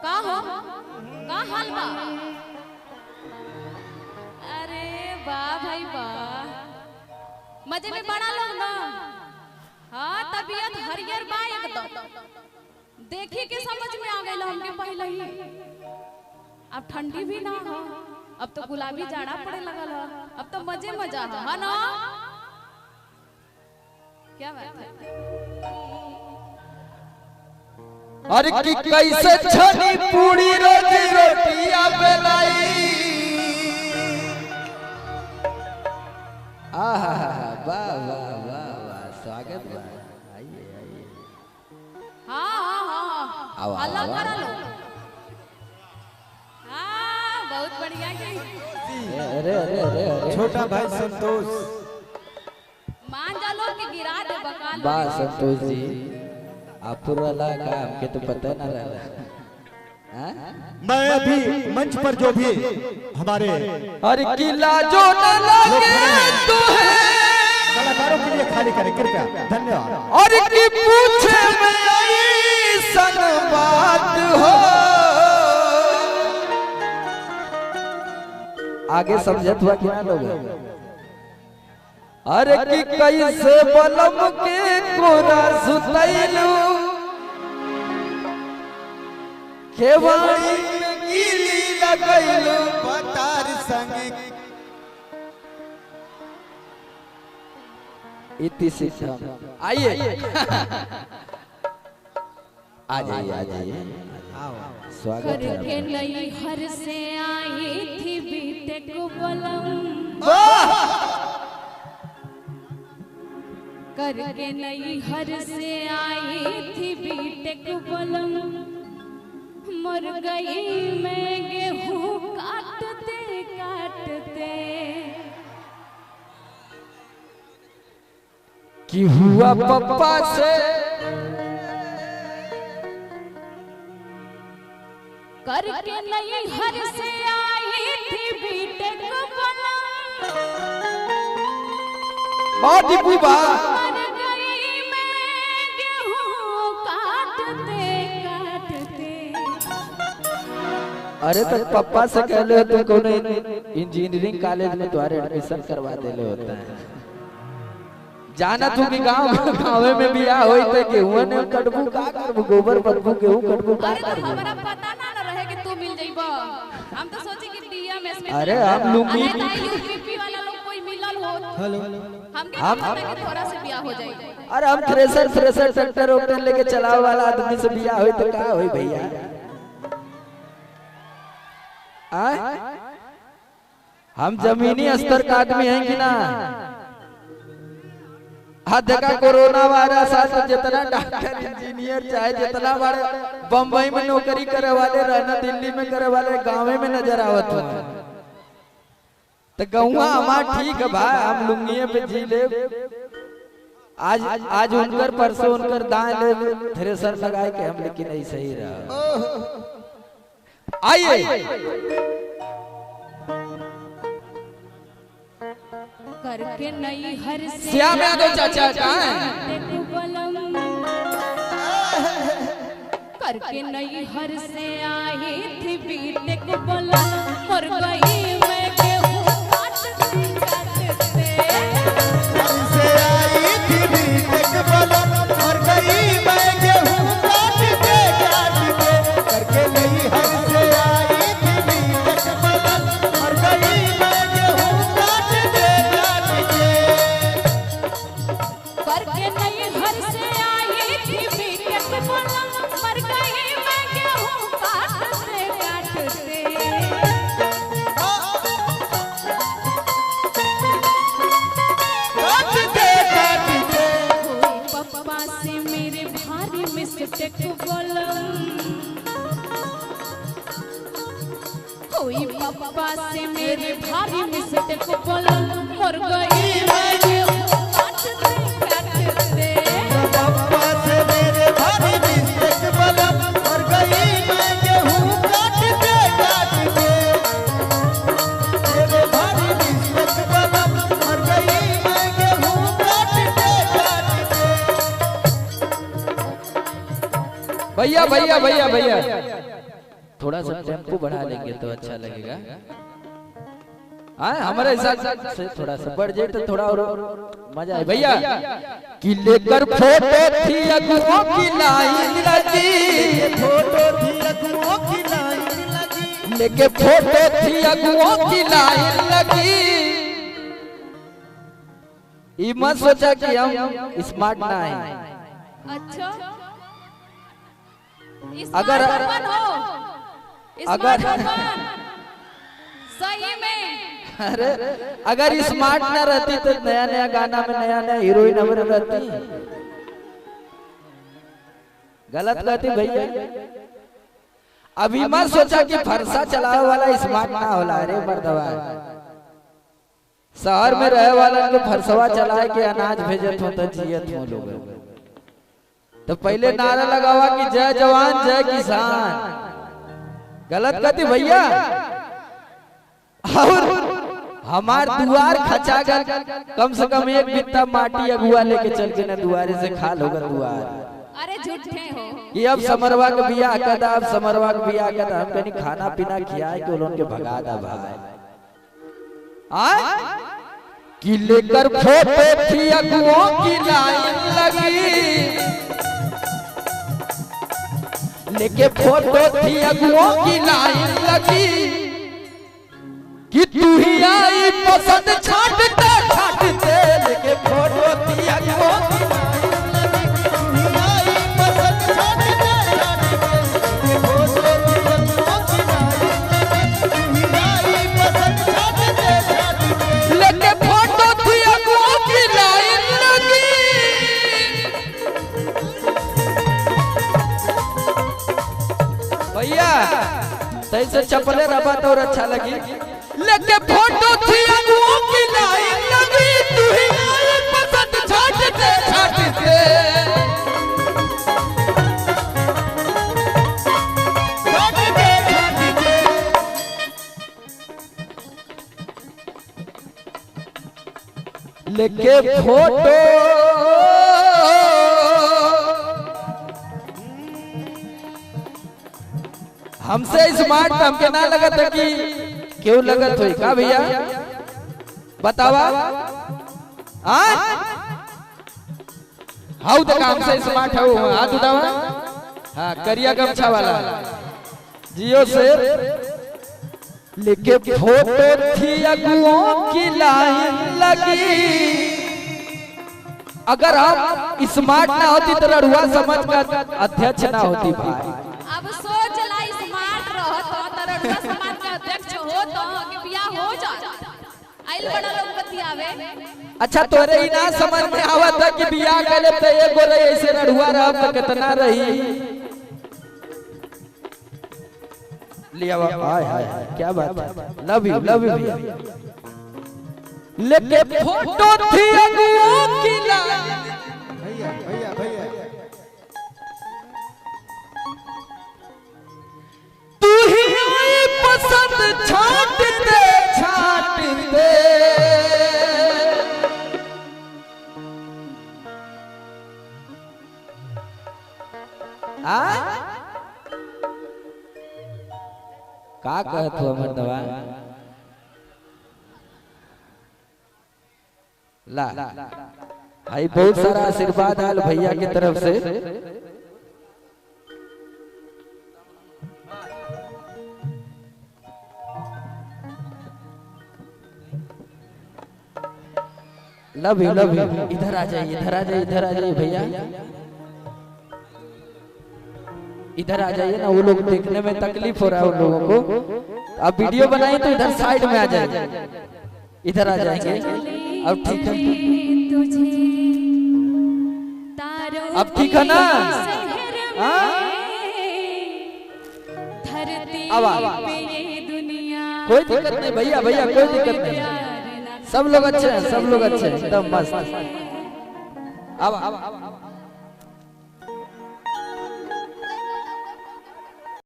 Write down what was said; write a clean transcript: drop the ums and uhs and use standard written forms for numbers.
का हो का हाल बा? अरे वाह भाई वाह, मजे में बड़ा लोग ना। हाँ तबीयत हरियर बा एकदम, देखी के समझ में आ गई हमके पहले ही। अब ठंडी भी ना हो, अब तो गुलाबी जाड़ा पड़े लगल है, अब तो मजे मजा है ना। क्या बात है? अरे कि कैसे छनी पूरी रोटी रोटियां बेलाई। आहा वाह वाह वाह वाह, स्वागत बा। आइए आइए। हाँ हल्ला करा लो। हाँ बहुत बढ़िया की। अरे अरे अरे छोटा भाई संतोष मान जा लो कि गिरा दे बकाल। बा संतोष जी आप वाला काम के तो पता ना रहा। मैं अभी मंच पर जो भी हमारे अरे किला जो न लगे तो है कलाकारों के लिए खाली करें कृपया, धन्यवाद। और की पूछे में ऐसन बात हो। आगे समझत हुआ क्या लोग? अरे कि कैसे बलम के कोरा सुतैलू केवाड़ी में गिली लगैलू पतार संग। इति सिद्धम। आइए आ जाइए स्वागत है। करके नई हर से आई थी बीटेक बलम, करके नई हर से आई थी बीटेक बलम, मर गई मैं गेहूं काटते काटते। कि हुआ पप्पा से करके नई हर से आई थी बीटेक बलम, और दीपू बा मर गई मैं गेहूं काटते काटते। अरे तक पप्पा से कहले हो तो कोनो इंजीनियरिंग कॉलेज में तुम्हारे एडमिशन करवा देले होता है। जाना तू कि गाँव में बियाह होई त गेहूं ने कटबू का करबू, गोबर पटबू गेहूं कटबू का अरे तो करबू। हमरा पता ना रहे कि तू मिल जाइबा, हम तो सोचे कि डीएमएस में। अरे हम लुंगी यूपी वाला लोग कोई मिलल हो। हेलो हम कि थोड़ा से ब्याह हो जाए। अरे हम थ्रेसर ट्रैक्टर उक्टर लेके चलावे वाला आदमी से बियाह होई तो का होई भैया? हम जमीनी स्तर का आदमी हैं कि ना? हाँ देखा कोरोना वायरस आज जितना डॉक्टर इंजीनियर चाहे जितना बड़े बम्बई में नौकरी करे वाले रहना, दिल्ली में करे वाले गाँव में नजर आवत हो। तो गौवा हमार ठीक है भाई, हम लुंगिये पे जी ले। आज उनकर परसों उनकर दाएं ले थ्रेसर लगाए के हम, लेकिन ऐसे ही रहा। आइए करके नई हर से श्याम यादव चाचा कहाँ हैं? करके नई हर से आई थी बीटेक बलम, मर गई मैं गेहूं काटते काटते। से आई थी बीटेक बलम, मर गई मैं गेहूं काटते काटते। करके नहीं हर से आई थी बीटेक बलम, मर गई मैं गेहूं काटते काटते। करके नई हर से आई थी बीटेक बलम, मर गई मैं गेहूं काटते काटते। पप्पा से मेरे भारी मिस्टेक बलम, कोई पप्पा से मेरे भारी मिस्टेक बलम, मर गई मैं गेहूं काटते काटते। पप्पा से मेरे भारी मिस्टेक बलम, मर गई मैं गेहूं काटते काटते। मेरे भारी मिस्टेक बलम, मर गई मैं गेहूं काटते काटते। भैया भैया भैया भैया थोड़ा सा टेम्पो बढ़ा लेंगे तो अच्छा लगेगा। हाँ हमारे हिसाब से थोड़ा सा बढ़ जाए तो थोड़ा और मजा आए भैया। कि लेकर फोटो थी अगुओं की लाइन लगी, फोटो थी अगुओं की लाइन लगी, लेके फोटो थी अगुओं की लाइन लगी। ये मत सोचा कि हम स्मार्ट ना है। अच्छा अगर सही में अरे अगर स्मार्ट ना रहती तो नया नया गाना में नया नया हीरोइन हमारे रहती। गलत कहती भैया। अभी मत सोचा कि फरसा चलावे वाला स्मार्ट ना होला। अरे मर्दवा शहर में रहे वाला के फरसवा चलाए के अनाज भेजत हो तो जियत हो लोग। तो पहले नारा लगावा कि जय जवान जय किसान। गलत कहती भैया। और हमार दुआर खचा कर कम से कम एक बित्ता माटी अगुआ लेके चल के ना दुआरे से खाल होगा दुआर। अरे झूठे हो कि अब समरवा के बियाह कदा, अब समरवा के बियाह कदा, हम कहीं खाना पीना खियाए के उन्होंने भगा दा भाई। कि लेकर फोटो थी अगुओं की लाइन लगी, लेके फोटो थी अगुओं की लाइन लगी। कि तू ही आई पसंद छाटते छाटते, लेके फोटो थी अगुओं की तैसे चपले रबा तो और अच्छा लगी। लेके फोटो थी अगुओं की लाइन लगी, तू ही आई पसंद छाटते छाटते, लेके फोटो हमसे स्मार्ट हमके ना लगत है कि क्यों लगत हुई का भैया बतावा। हाउ तक हमसे स्मार्ट है वो हाथ उठावा। हाँ करिया गमछा वाला जियो से। लेके फोटो थी अगुओं की लाइन लगी। अगर हम स्मार्ट ना होती तो रड़ुआ समाज का अध्यक्ष ना होती भाई। अब सोच ला स्मार्ट रहत तो रड़ुआ समाज का अध्यक्ष हो तो कि बियाह हो जात। आइल बड़ा लोग बतियावे। अच्छा तोरे ही ना समझ में आवत है कि बियाह करे तो एक गोरे ऐसे रड़ुआ रह तो कितना रही। लिया हाय हाय क्या बात है। लव यू भैया। लेके फोटो थी अगुओं की लाइन। भैया भैया भैया तू ही आई पसंद छाटते छाटते, का कहत हो मर्दवा। ला भाई बहुत सारा आशीर्वाद आयल भैया की तरफ से। लव यू इधर आ जाइए इधर आ जाइए इधर आ जाइए भैया इधर आ जाइए ना। वो लोग देखने में तकलीफ हो रहा है उन लोगों को। आप वीडियो बनाइए तो इधर साइड में आ जाइए। इधर आ जाएंगे अब ठीक है। अब ठीक है ना। अब कोई दिक्कत नहीं भैया भैया कोई दिक्कत नहीं। सब लोग अच्छे हैं सब लोग अच्छे हैं एकदम मस्त। अब